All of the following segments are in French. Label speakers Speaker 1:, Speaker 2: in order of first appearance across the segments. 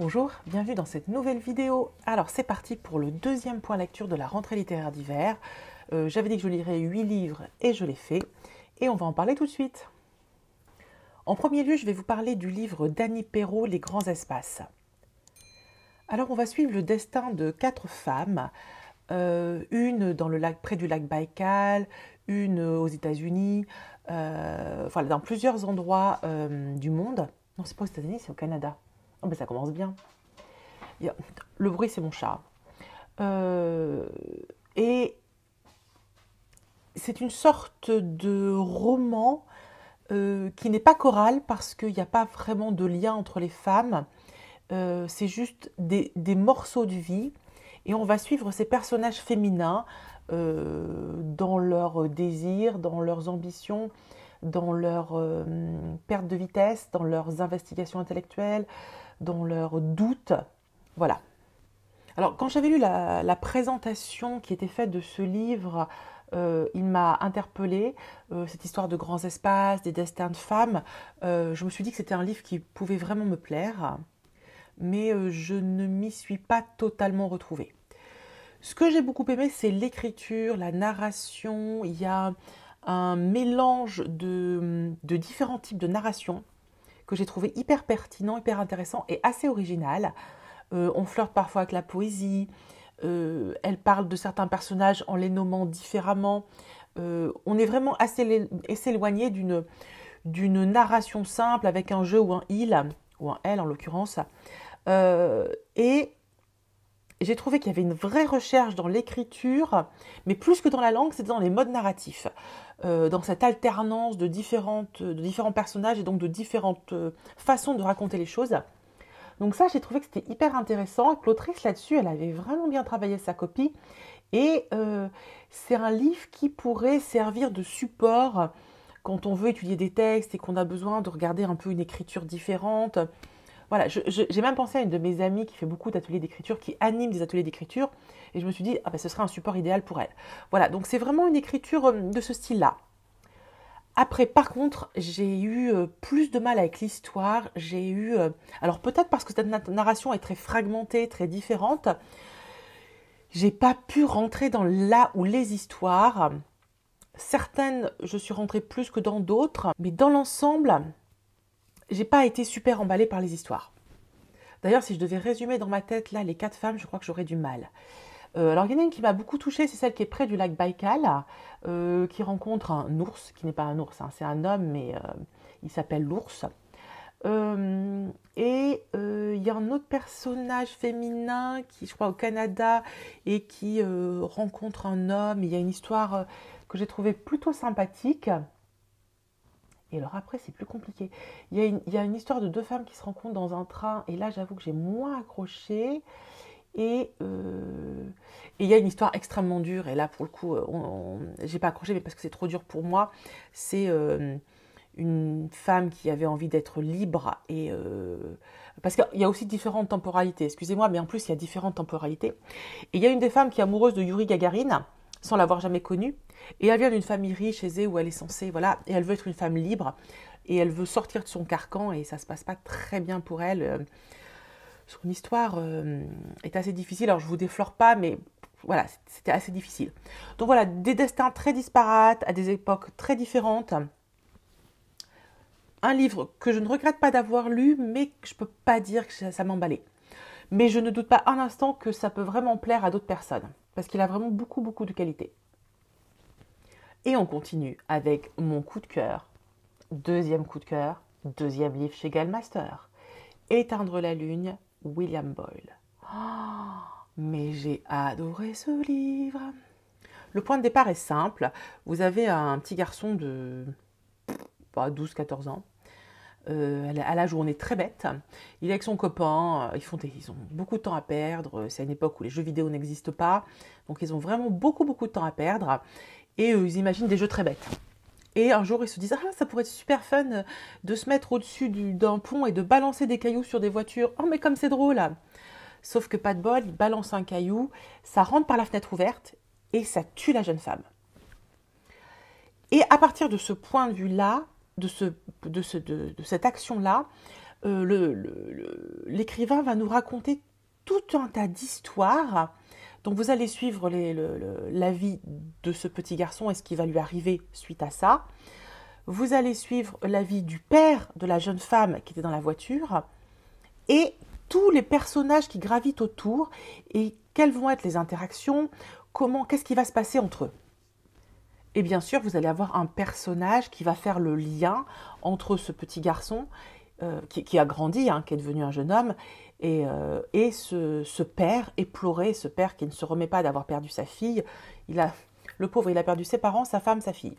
Speaker 1: Bonjour, bienvenue dans cette nouvelle vidéo. Alors c'est parti pour le deuxième point lecture de la rentrée littéraire d'hiver. J'avais dit que je lirais 8 livres et je l'ai fait. Et on va en parler tout de suite. En premier lieu, je vais vous parler du livre d'Annie Perrault, Les grands espaces. Alors on va suivre le destin de 4 femmes. Une dans le lac, près du lac Baïkal, une aux États-Unis, voilà, dans plusieurs endroits du monde. Non, c'est pas aux États-Unis, c'est au Canada. Oh, ben ça commence bien. Le bruit, c'est mon chat. Et c'est une sorte de roman qui n'est pas choral parce qu'il n'y a pas vraiment de lien entre les femmes. C'est juste des morceaux de vie. Et on va suivre ces personnages féminins dans leurs désirs, dans leurs ambitions, dans leur perte de vitesse, dans leurs investigations intellectuelles, dans leurs doutes. Voilà. Alors, quand j'avais lu la présentation qui était faite de ce livre, il m'a interpellée, cette histoire de grands espaces, des destins de femmes. Je me suis dit que c'était un livre qui pouvait vraiment me plaire, mais je ne m'y suis pas totalement retrouvée. Ce que j'ai beaucoup aimé, c'est l'écriture, la narration. Il y a un mélange de différents types de narration que j'ai trouvé hyper pertinent, hyper intéressant et assez original. On flirte parfois avec la poésie. Elle parle de certains personnages en les nommant différemment. On est vraiment assez éloigné d'une narration simple avec un je ou un il, ou un elle en l'occurrence. Et j'ai trouvé qu'il y avait une vraie recherche dans l'écriture, mais plus que dans la langue, c'est dans les modes narratifs, dans cette alternance de différents personnages et donc de différentes façons de raconter les choses. Donc ça, j'ai trouvé que c'était hyper intéressant et que l'autrice là-dessus, elle avait vraiment bien travaillé sa copie. Et c'est un livre qui pourrait servir de support quand on veut étudier des textes et qu'on a besoin de regarder un peu une écriture différente. Voilà, j'ai même pensé à une de mes amies qui fait beaucoup d'ateliers d'écriture, qui anime des ateliers d'écriture, et je me suis dit, ah ben, ce serait un support idéal pour elle. Voilà, donc c'est vraiment une écriture de ce style-là. Après, par contre, j'ai eu plus de mal avec l'histoire. Alors peut-être parce que cette narration est très fragmentée, très différente, j'ai pas pu rentrer dans là où les histoires. Certaines, je suis rentrée plus que dans d'autres, mais dans l'ensemble, j'ai pas été super emballée par les histoires. D'ailleurs, si je devais résumer dans ma tête, là, les 4 femmes, je crois que j'aurais du mal. Alors, il y en a une qui m'a beaucoup touchée, c'est celle qui est près du lac Baïkal, qui rencontre un ours, qui n'est pas un ours, hein, c'est un homme, mais il s'appelle l'ours. Et il y a un autre personnage féminin qui, je crois, au Canada, et qui rencontre un homme. Il y a une histoire que j'ai trouvée plutôt sympathique. Et alors après, c'est plus compliqué. Il y a une histoire de 2 femmes qui se rencontrent dans un train. Et là, j'avoue que j'ai moins accroché. Et il y a une histoire extrêmement dure. Et là, pour le coup, j'ai pas accroché, mais parce que c'est trop dur pour moi. C'est une femme qui avait envie d'être libre. Parce qu'il y a aussi différentes temporalités. Excusez-moi, mais en plus, il y a différentes temporalités. Et il y a une des femmes qui est amoureuse de Yuri Gagarin, sans l'avoir jamais connu. Et elle vient d'une famille riche, aisée, où elle est censée, voilà, et elle veut être une femme libre, et elle veut sortir de son carcan, et ça se passe pas très bien pour elle. Son histoire est assez difficile, alors je vous déflore pas, mais voilà, c'était assez difficile. Donc voilà, des destins très disparates, à des époques très différentes. Un livre que je ne regrette pas d'avoir lu, mais que je peux pas dire que ça m'emballait. Mais je ne doute pas un instant que ça peut vraiment plaire à d'autres personnes, parce qu'il a vraiment beaucoup, beaucoup de qualité. Et on continue avec mon coup de cœur, deuxième livre chez Gallmaster. Éteindre la lune, William Boyle. Oh, mais j'ai adoré ce livre. Le point de départ est simple. Vous avez un petit garçon de 12-14 ans, à l'âge où on est très bête. Il est avec son copain, ils ont beaucoup de temps à perdre. C'est une époque où les jeux vidéo n'existent pas. Donc ils ont vraiment beaucoup, beaucoup de temps à perdre. Et ils imaginent des jeux très bêtes. Et un jour, ils se disent « Ah, ça pourrait être super fun de se mettre au-dessus d'un pont et de balancer des cailloux sur des voitures. Oh, mais comme c'est drôle !» Sauf que pas de bol, il balance un caillou, ça rentre par la fenêtre ouverte et ça tue la jeune femme. Et à partir de ce point de vue-là, de cette action-là, l'écrivain va nous raconter tout un tas d'histoires. Donc vous allez suivre la vie de ce petit garçon et ce qui va lui arriver suite à ça. Vous allez suivre la vie du père de la jeune femme qui était dans la voiture et tous les personnages qui gravitent autour et quelles vont être les interactions, qu'est-ce qui va se passer entre eux. Et bien sûr, vous allez avoir un personnage qui va faire le lien entre ce petit garçon qui a grandi, qui est devenu un jeune homme, et ce père éploré, ce père qui ne se remet pas d'avoir perdu sa fille. Le pauvre, il a perdu ses parents, sa femme, sa fille.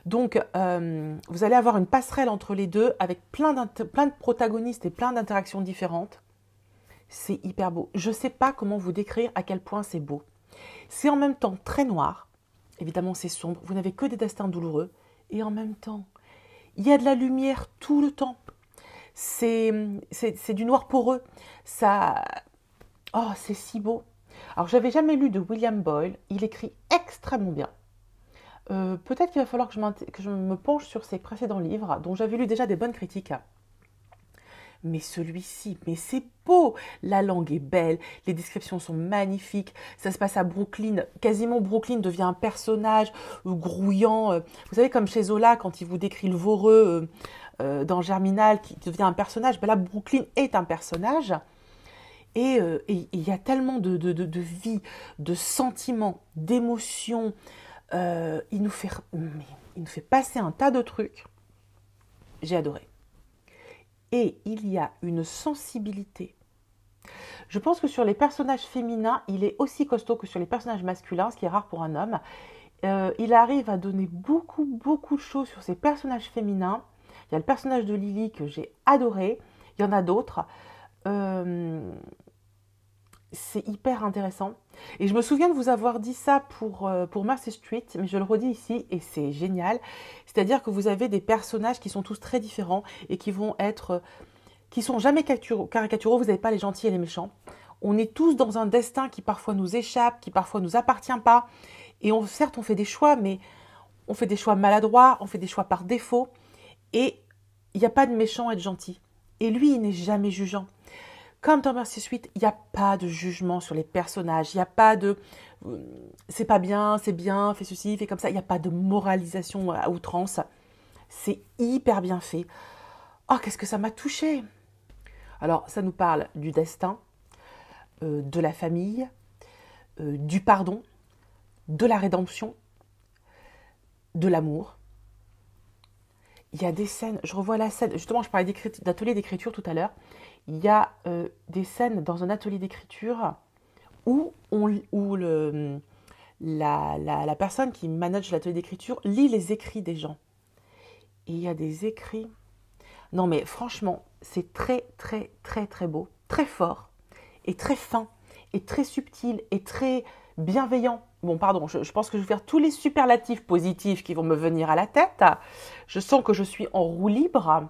Speaker 1: Donc, vous allez avoir une passerelle entre les deux avec plein de protagonistes et plein d'interactions différentes. C'est hyper beau. Je ne sais pas comment vous décrire à quel point c'est beau. C'est en même temps très noir. Évidemment, c'est sombre. Vous n'avez que des destins douloureux. Et en même temps, il y a de la lumière tout le temps. C'est du noir poreux. Oh, c'est si beau. Alors, j'avais jamais lu de William Boyle. Il écrit extrêmement bien. Peut-être qu'il va falloir que je me penche sur ses précédents livres, dont j'avais lu déjà des bonnes critiques. Mais celui-ci, mais c'est beau. La langue est belle, les descriptions sont magnifiques. Ça se passe à Brooklyn. Quasiment Brooklyn devient un personnage grouillant. Vous savez, comme chez Zola, quand il vous décrit le Voreux dans Germinal, qui devient un personnage. Ben là, Brooklyn est un personnage. Et il y a tellement de vie, de sentiments, d'émotions. Il nous fait passer un tas de trucs. J'ai adoré. Et il y a une sensibilité. Je pense que sur les personnages féminins, il est aussi costaud que sur les personnages masculins, ce qui est rare pour un homme. Il arrive à donner beaucoup, beaucoup de choses sur ces personnages féminins. Il y a le personnage de Lily que j'ai adoré. Il y en a d'autres. C'est hyper intéressant. Et je me souviens de vous avoir dit ça pour Mercy Street, mais je le redis ici et c'est génial. C'est-à-dire que vous avez des personnages qui sont tous très différents et qui sont jamais caricaturaux. Vous n'avez pas les gentils et les méchants. On est tous dans un destin qui parfois nous échappe, qui parfois nous appartient pas. Et certes, on fait des choix, mais on fait des choix maladroits, on fait des choix par défaut. Et il n'y a pas de méchant et de gentil. Et lui, il n'est jamais jugeant. Comme dans Mercy Street, il n'y a pas de jugement sur les personnages. Il n'y a pas de c'est pas bien, c'est bien, fais ceci, fais comme ça. Il n'y a pas de moralisation à outrance. C'est hyper bien fait. Oh, qu'est-ce que ça m'a touchée! Alors, ça nous parle du destin, de la famille, du pardon, de la rédemption, de l'amour. Il y a des scènes, je revois la scène, justement je parlais d'atelier d'écriture tout à l'heure, il y a des scènes dans un atelier d'écriture où la personne qui manage l'atelier d'écriture lit les écrits des gens. Et il y a des écrits... Non mais franchement, c'est très très très très beau, très fort, et très fin, et très subtil, et très bienveillant. Bon, pardon, je pense que je vais faire tous les superlatifs positifs qui vont me venir à la tête. Je sens que je suis en roue libre.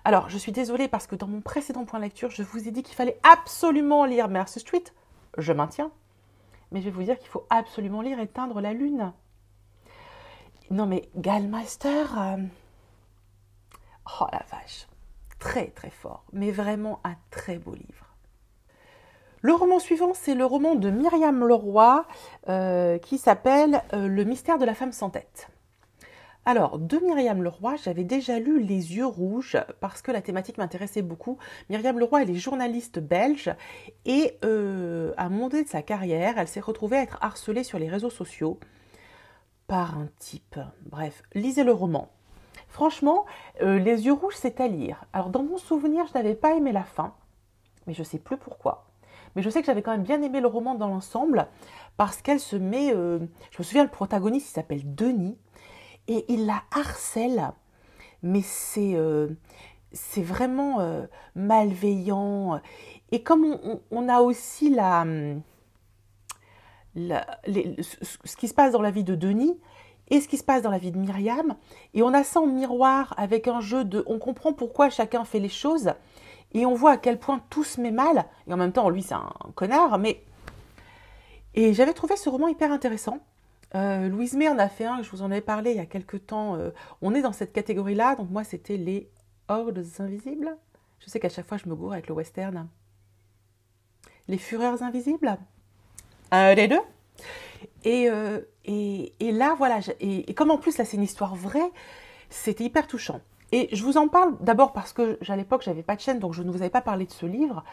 Speaker 1: Alors, je suis désolée parce que dans mon précédent point de lecture, je vous ai dit qu'il fallait absolument lire Mercy Street. Je maintiens. Mais je vais vous dire qu'il faut absolument lire Éteindre la lune. Non mais, Gallmeister... Oh la vache. Très très fort. Mais vraiment un très beau livre. Le roman suivant, c'est le roman de Myriam Leroy qui s'appelle Le mystère de la femme sans tête. Alors, de Myriam Leroy, j'avais déjà lu Les yeux rouges parce que la thématique m'intéressait beaucoup. Myriam Leroy, elle est journaliste belge et à un moment donné de sa carrière, elle s'est retrouvée à être harcelée sur les réseaux sociaux par un type. Bref, lisez le roman. Franchement, Les yeux rouges, c'est à lire. Alors, dans mon souvenir, je n'avais pas aimé la fin, mais je ne sais plus pourquoi. Mais je sais que j'avais quand même bien aimé le roman dans l'ensemble parce qu'elle se met... je me souviens, le protagoniste, il s'appelle Denis et il la harcèle. Mais c'est vraiment malveillant. Et comme on a aussi ce qui se passe dans la vie de Denis et ce qui se passe dans la vie de Myriam, et on a ça en miroir avec un jeu de... On comprend pourquoi chacun fait les choses. Et on voit à quel point tout se met mal. Et en même temps, lui, c'est un connard. Mais... Et j'avais trouvé ce roman hyper intéressant. Louise May en a fait un, je vous en avais parlé il y a quelques temps. On est dans cette catégorie-là. Donc moi, c'était les Hordes invisibles. Je sais qu'à chaque fois, je me gourre avec le western. Les Fureurs invisibles. Un des deux. Et là, voilà. Et comme en plus, là, c'est une histoire vraie, c'était hyper touchant. Et je vous en parle d'abord parce que à l'époque, j'avais pas de chaîne, donc je ne vous avais pas parlé de ce livre.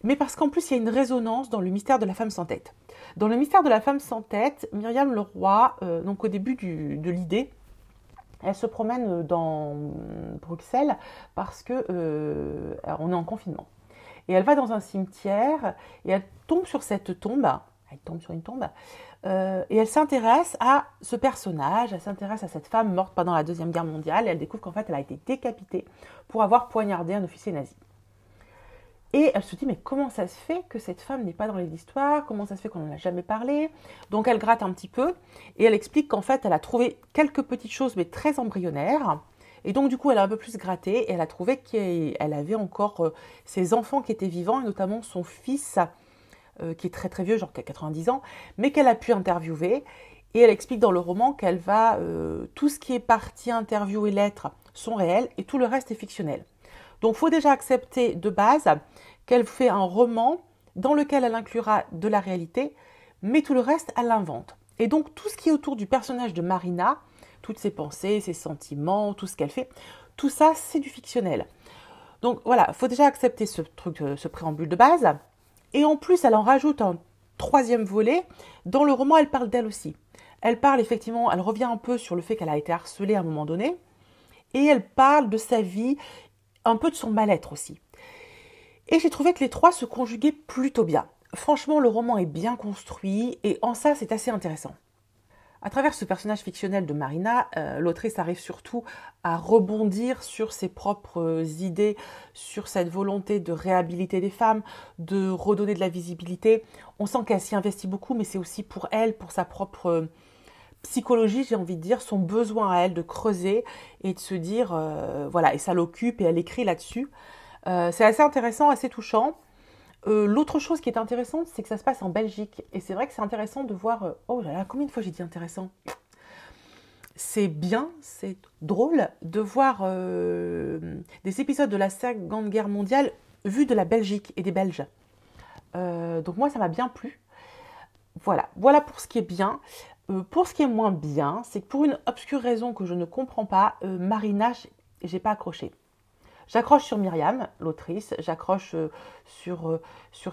Speaker 1: Mais parce qu'en plus, il y a une résonance dans le mystère de la femme sans tête. Dans le mystère de la femme sans tête, Myriam Leroy, donc au début de l'idée, elle se promène dans Bruxelles parce que on est en confinement. Et elle va dans un cimetière et elle tombe sur cette tombe. Elle tombe sur une tombe. Et elle s'intéresse à ce personnage, elle s'intéresse à cette femme morte pendant la Deuxième Guerre mondiale. Et elle découvre qu'en fait, elle a été décapitée pour avoir poignardé un officier nazi. Et elle se dit, mais comment ça se fait que cette femme n'est pas dans les histoires? Comment ça se fait qu'on n'en a jamais parlé? Donc elle gratte un petit peu et elle explique qu'en fait, elle a trouvé quelques petites choses, mais très embryonnaires. Et donc du coup, elle a un peu plus gratté et elle a trouvé qu'elle avait encore ses enfants qui étaient vivants, et notamment son fils, qui est très très vieux, genre qui a 90 ans, mais qu'elle a pu interviewer. Et elle explique dans le roman qu'elle va... tout ce qui est partie interview et lettres sont réels et tout le reste est fictionnel. Donc il faut déjà accepter de base qu'elle fait un roman dans lequel elle inclura de la réalité, mais tout le reste, elle l'invente. Et donc tout ce qui est autour du personnage de Marina, toutes ses pensées, ses sentiments, tout ce qu'elle fait, tout ça, c'est du fictionnel. Donc voilà, il faut déjà accepter ce truc, ce préambule de base. Et en plus, elle en rajoute un troisième volet. Dans le roman, elle parle d'elle aussi. Elle parle effectivement, elle revient un peu sur le fait qu'elle a été harcelée à un moment donné. Et elle parle de sa vie, un peu de son mal-être aussi. Et j'ai trouvé que les trois se conjuguaient plutôt bien. Franchement, le roman est bien construit et en ça, c'est assez intéressant. À travers ce personnage fictionnel de Marina, l'autrice arrive surtout à rebondir sur ses propres idées, sur cette volonté de réhabiliter les femmes, de redonner de la visibilité. On sent qu'elle s'y investit beaucoup, mais c'est aussi pour elle, pour sa propre psychologie, j'ai envie de dire, son besoin à elle de creuser et de se dire, voilà, et ça l'occupe et elle écrit là-dessus. C'est assez intéressant, assez touchant. L'autre chose qui est intéressante, c'est que ça se passe en Belgique. Et c'est vrai que c'est intéressant de voir... oh là là, combien de fois j'ai dit intéressant? C'est bien, c'est drôle de voir des épisodes de la Seconde Guerre mondiale vus de la Belgique et des Belges. Donc moi, ça m'a bien plu. Voilà pour ce qui est bien. Pour ce qui est moins bien, c'est que pour une obscure raison que je ne comprends pas, Marina, j'ai pas accroché. J'accroche sur Myriam, l'autrice, j'accroche sur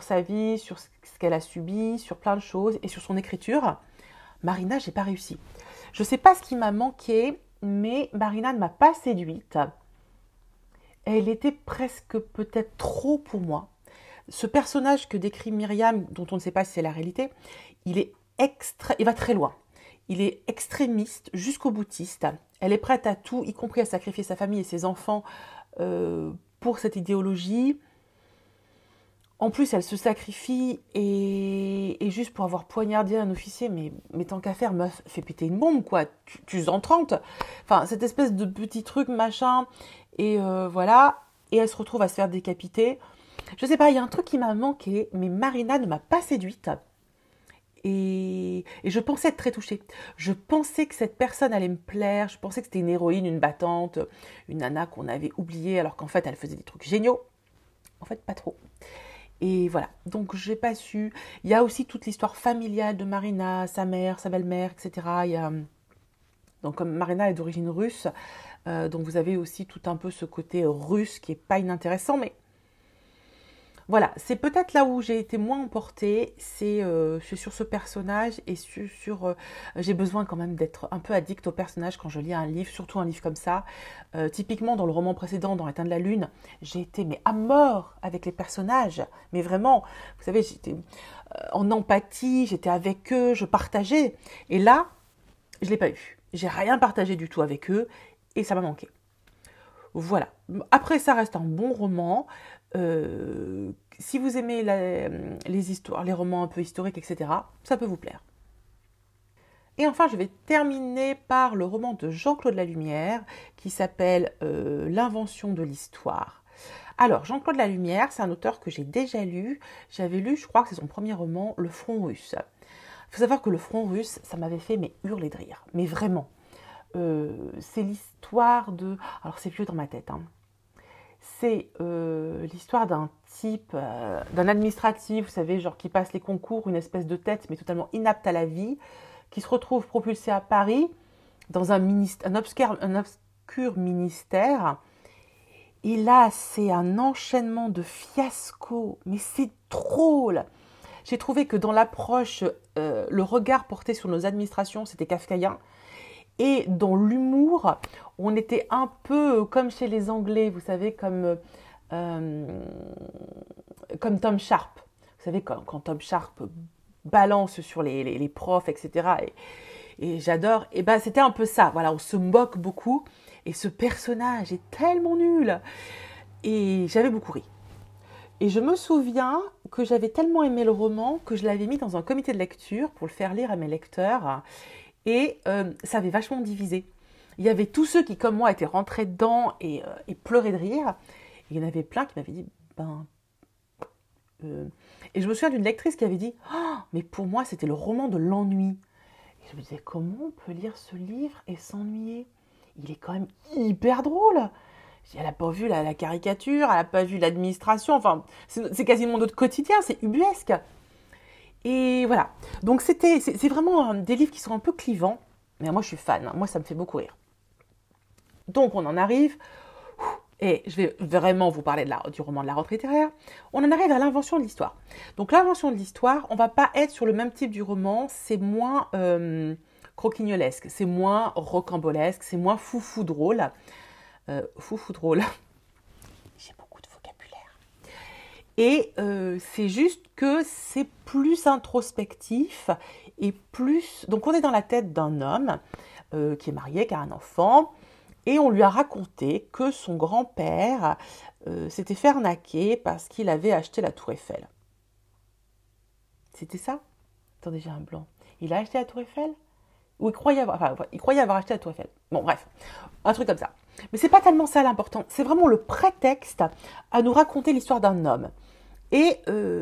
Speaker 1: sa vie, sur ce qu'elle a subi, sur plein de choses et sur son écriture. Marina, j'ai pas réussi. Je sais pas ce qui m'a manqué, mais Marina ne m'a pas séduite. Elle était presque peut-être trop pour moi. Ce personnage que décrit Myriam, dont on ne sait pas si c'est la réalité, il va très loin. Il est extrémiste jusqu'au boutiste. Elle est prête à tout, y compris à sacrifier sa famille et ses enfants pour cette idéologie. En plus, elle se sacrifie et juste pour avoir poignardé un officier, mais tant qu'à faire, meuf, fais péter une bombe, quoi. Tu en 30. Enfin, cette espèce de petit truc, machin, et voilà. Et elle se retrouve à se faire décapiter. Je sais pas, il y a un truc qui m'a manqué, mais Marina ne m'a pas séduite. Et je pensais être très touchée. Je pensais que cette personne allait me plaire. Je pensais que c'était une héroïne, une battante, une nana qu'on avait oubliée, alors qu'en fait, elle faisait des trucs géniaux. En fait, pas trop. Et voilà, donc j'ai pas su. Il y a aussi toute l'histoire familiale de Marina, sa mère, sa belle-mère, etc. Donc comme Marina est d'origine russe, donc vous avez aussi tout un peu ce côté russe qui est pas inintéressant, mais voilà, c'est peut-être là où j'ai été moins emportée, c'est sur ce personnage et j'ai besoin quand même d'être un peu addict au personnage quand je lis un livre, surtout un livre comme ça. Typiquement dans le roman précédent, dans L'éteint de la lune, j'ai été mais à mort avec les personnages, mais vraiment, vous savez, j'étais en empathie, j'étais avec eux, je partageais. Et là, je l'ai pas eu. J'ai rien partagé du tout avec eux et ça m'a manqué. Voilà. Après, ça reste un bon roman. Si vous aimez les histoires, les romans un peu historiques, etc., ça peut vous plaire. Et enfin, je vais terminer par le roman de Jean-Claude Lalumière qui s'appelle L'invention de l'histoire. Alors, Jean-Claude Lalumière, c'est un auteur que j'ai déjà lu. J'avais lu, je crois que c'est son premier roman, Le Front russe. Il faut savoir que Le Front russe, ça m'avait fait hurler de rire. Mais vraiment. C'est l'histoire de... Alors, c'est vieux dans ma tête, hein. C'est l'histoire d'un type, d'un administratif, vous savez, genre qui passe les concours, une espèce de tête, mais totalement inapte à la vie, qui se retrouve propulsé à Paris, dans un obscur ministère. Et là, c'est un enchaînement de fiascos, mais c'est drôle. J'ai trouvé que dans l'approche, le regard porté sur nos administrations, c'était kafkaïen. Et dans l'humour, on était un peu comme chez les Anglais, vous savez, euh, comme Tom Sharp. Vous savez, quand Tom Sharp balance sur les profs, etc. Et j'adore. Et ben, c'était un peu ça. Voilà, on se moque beaucoup. Et ce personnage est tellement nul. Et j'avais beaucoup ri. Et je me souviens que j'avais tellement aimé le roman que je l'avais mis dans un comité de lecture pour le faire lire à mes lecteurs. Et ça avait vachement divisé. Il y avait tous ceux qui, comme moi, étaient rentrés dedans et pleuraient de rire. Et il y en avait plein qui m'avaient dit, Et je me souviens d'une lectrice qui avait dit, oh, mais pour moi, c'était le roman de l'ennui. Et je me disais, comment on peut lire ce livre et s'ennuyer? Il est quand même hyper drôle. Elle n'a pas vu la caricature, elle n'a pas vu l'administration. Enfin, c'est quasiment notre quotidien, c'est ubuesque. Et voilà. Donc c'est vraiment des livres qui sont un peu clivants. Mais moi, je suis fan. Moi, ça me fait beaucoup rire. Donc, on en arrive. Et je vais vraiment vous parler du roman de la rentrée littéraire. On en arrive à l'invention de l'histoire. Donc, l'invention de l'histoire, on ne va pas être sur le même type du roman. C'est moins croquignolesque. C'est moins rocambolesque. C'est moins foufou drôle. Foufou drôle. J'ai beaucoup de vocabulaire. Et c'est juste que c'est plus introspectif et plus... Donc on est dans la tête d'un homme qui est marié, qui a un enfant, et on lui a raconté que son grand-père s'était fait arnaquer parce qu'il avait acheté la Tour Eiffel. C'était ça? Attendez, j'ai un blanc. Il a acheté la Tour Eiffel? Ou il croyait avoir acheté la Tour Eiffel. Bon, bref, un truc comme ça. Mais c'est pas tellement ça l'important. C'est vraiment le prétexte à nous raconter l'histoire d'un homme. Et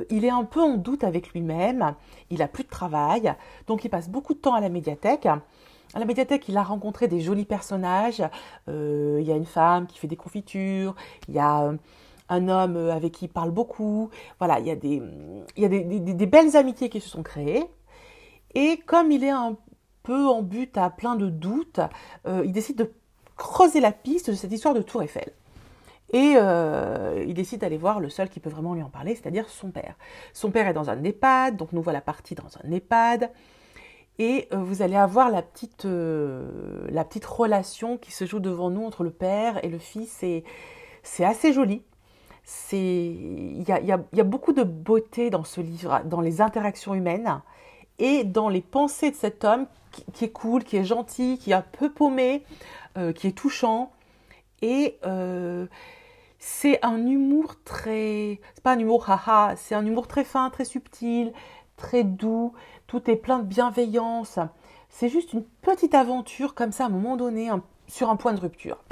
Speaker 1: il est un peu en doute avec lui-même. Il a plus de travail, donc il passe beaucoup de temps à la médiathèque. À la médiathèque, il a rencontré des jolis personnages. Il y a une femme qui fait des confitures. Il y a un homme avec qui il parle beaucoup. Voilà, il y a des belles amitiés qui se sont créées. Et comme il est un peu en but à plein de doutes, il décide de creuser la piste de cette histoire de Tour Eiffel. Et il décide d'aller voir le seul qui peut vraiment lui en parler, c'est-à-dire son père. Son père est dans un EHPAD, donc nous voilà partis dans un EHPAD. Et vous allez avoir la petite relation qui se joue devant nous entre le père et le fils. C'est assez joli. Il y a beaucoup de beauté dans ce livre, dans les interactions humaines et dans les pensées de cet homme qui est cool, qui est gentil, qui est un peu paumé, qui est touchant. Et c'est un humour c'est pas un humour haha, c'est un humour très fin, très subtil, très doux. Tout est plein de bienveillance. C'est juste une petite aventure comme ça à un moment donné, sur un point de rupture.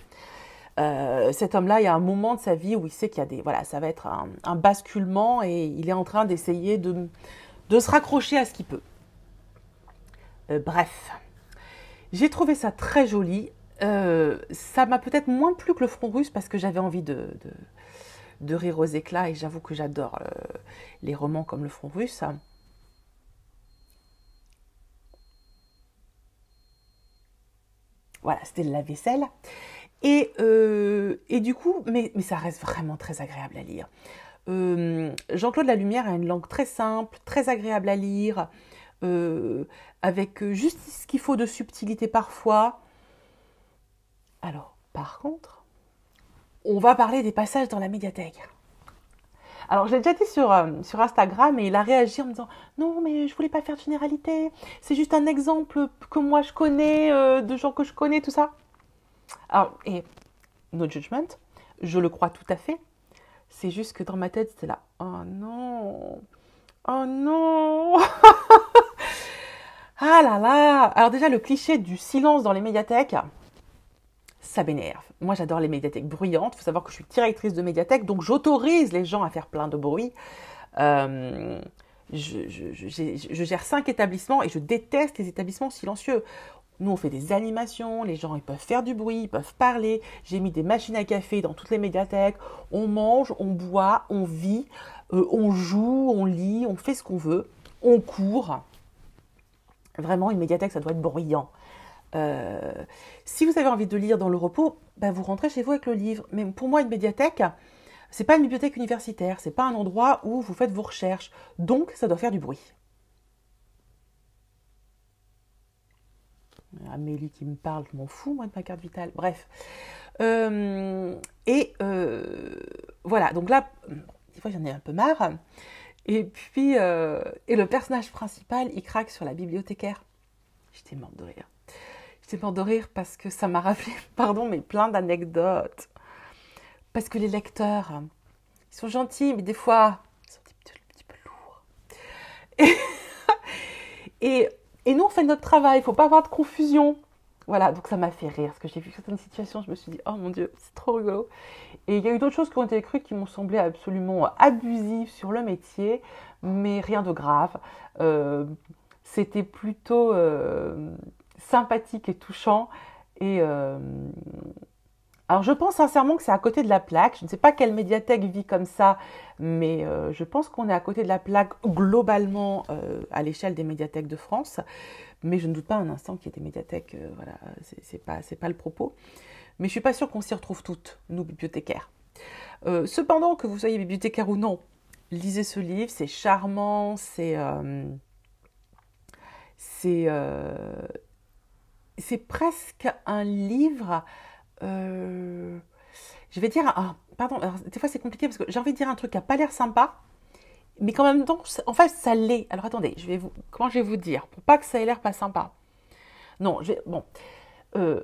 Speaker 1: Cet homme-là, il y a un moment de sa vie où il sait qu'il y a ça va être un basculement et il est en train d'essayer de se raccrocher à ce qu'il peut. Bref, j'ai trouvé ça très joli. Ça m'a peut-être moins plu que le Front russe parce que j'avais envie de rire aux éclats et j'avoue que j'adore les romans comme le Front russe. Voilà, c'était le lave-vaisselle. Et du coup, mais ça reste vraiment très agréable à lire. Jean-Claude Lalumière a une langue très simple, très agréable à lire, avec juste ce qu'il faut de subtilité parfois. Alors, par contre, on va parler des passages dans la médiathèque. Alors, je l'ai déjà dit sur Instagram et il a réagi en me disant « Non, mais je voulais pas faire de généralité. C'est juste un exemple que moi je connais, de gens que je connais, tout ça. » Alors, et no judgment, je le crois tout à fait. C'est juste que dans ma tête, c'était là « Oh non, oh non !» Ah là là. Alors déjà, le cliché du silence dans les médiathèques, ça m'énerve. Moi, j'adore les médiathèques bruyantes. Il faut savoir que je suis directrice de médiathèque, donc j'autorise les gens à faire plein de bruit. Je gère 5 établissements et je déteste les établissements silencieux. Nous, on fait des animations, les gens ils peuvent faire du bruit, ils peuvent parler. J'ai mis des machines à café dans toutes les médiathèques. On mange, on boit, on vit, on joue, on lit, on fait ce qu'on veut, on court. Vraiment, une médiathèque, ça doit être bruyant. Si vous avez envie de lire dans le repos, ben vous rentrez chez vous avec le livre. Mais pour moi, une médiathèque, c'est pas une bibliothèque universitaire, c'est pas un endroit où vous faites vos recherches. Donc, ça doit faire du bruit. Amélie qui me parle, je m'en fous, moi, de ma carte vitale. Bref. Voilà, donc là, des fois, j'en ai un peu marre. Et puis, et le personnage principal, il craque sur la bibliothécaire. J'étais morte de rire. J'étais morte de rire parce que ça m'a rappelé, pardon, mais plein d'anecdotes. Parce que les lecteurs, ils sont gentils, mais des fois, ils sont un petit peu lourds. Et nous, on fait notre travail, il ne faut pas avoir de confusion. Voilà, donc ça m'a fait rire, parce que j'ai vu certaines situations, je me suis dit, oh mon Dieu, c'est trop rigolo. Et il y a eu d'autres choses qui ont été écrites qui m'ont semblé absolument abusives sur le métier, mais rien de grave. C'était plutôt sympathique et touchant. Et alors je pense sincèrement que c'est à côté de la plaque. Je ne sais pas quelle médiathèque vit comme ça, mais je pense qu'on est à côté de la plaque globalement à l'échelle des médiathèques de France. Mais je ne doute pas un instant qu'il y ait des médiathèques, voilà, c'est pas le propos. Mais je ne suis pas sûre qu'on s'y retrouve toutes, nous bibliothécaires. Cependant, que vous soyez bibliothécaire ou non, lisez ce livre, c'est charmant, c'est presque un livre, je vais dire, pardon, alors, des fois c'est compliqué parce que j'ai envie de dire un truc qui n'a pas l'air sympa, mais qu'en même temps, en fait, ça l'est. Alors attendez, comment je vais vous dire, pour pas que ça ait l'air pas sympa. Non, bon,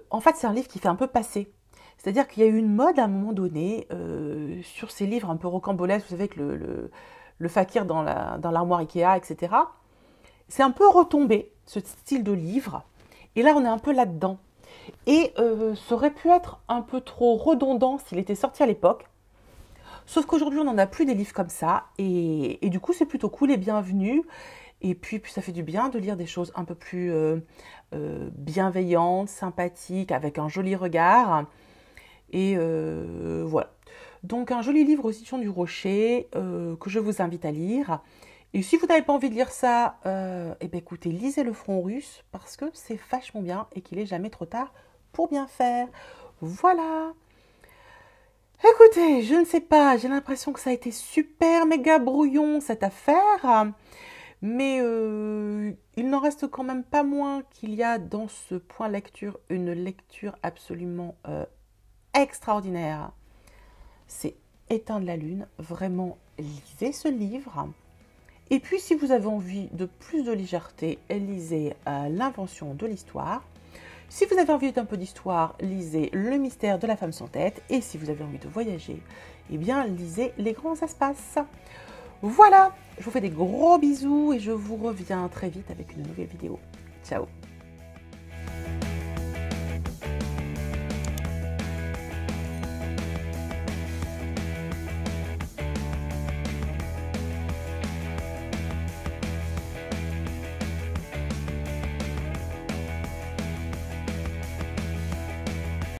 Speaker 1: en fait, c'est un livre qui fait un peu passer. C'est-à-dire qu'il y a eu une mode à un moment donné sur ces livres un peu rocambolesques, vous savez, avec le fakir dans l'armoire Ikea, etc. C'est un peu retombé, ce style de livre. Et là, on est un peu là-dedans. Et ça aurait pu être un peu trop redondant s'il était sorti à l'époque. Sauf qu'aujourd'hui, on n'en a plus des livres comme ça. Et du coup, c'est plutôt cool et bienvenu. Et puis, ça fait du bien de lire des choses un peu plus bienveillantes, sympathiques, avec un joli regard. Et voilà. Donc, un joli livre aux éditions du Rocher que je vous invite à lire. Et si vous n'avez pas envie de lire ça, eh bien, écoutez, lisez Le Front Russe parce que c'est vachement bien et qu'il n'est jamais trop tard pour bien faire. Voilà. Écoutez, je ne sais pas, j'ai l'impression que ça a été super méga brouillon cette affaire, mais il n'en reste quand même pas moins qu'il y a dans ce point lecture une lecture absolument extraordinaire. C'est Éteindre la lune, vraiment lisez ce livre. Et puis si vous avez envie de plus de légèreté, lisez L'invention de l'histoire. Si vous avez envie d'un peu d'histoire, lisez Le mystère de la femme sans tête. Et si vous avez envie de voyager, eh bien, lisez Les grands espaces. Voilà, je vous fais des gros bisous et je vous reviens très vite avec une nouvelle vidéo. Ciao!